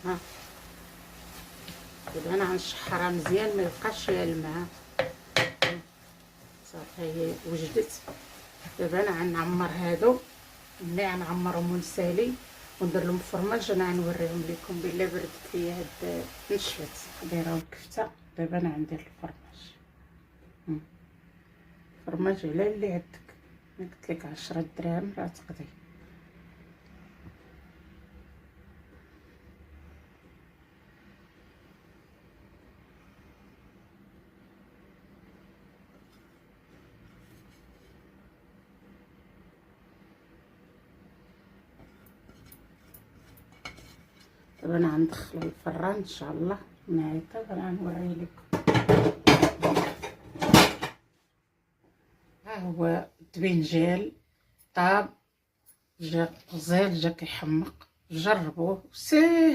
ها دابا انا غنشحرها مزيان ما يبقاش فيها الماء. صافي هي وجدت. دابا انا غنعمر هادو، ملي غنعمرهم ونسالي وندير لهم فرماج. انا غنوريهم لكم بلا بردت ليا هاد نشفت دايره الكفته. دابا انا غندير الفرماج. فرماج على اللي عندك، انا قلت لك 10 دراهم راه تقضي. دابا انا غندخلو الفران ان شاء الله نعيطها غنوري لكم. ها هو الدبنجال طاب، جا غزال، جا كيحمق. جربوه ساهل.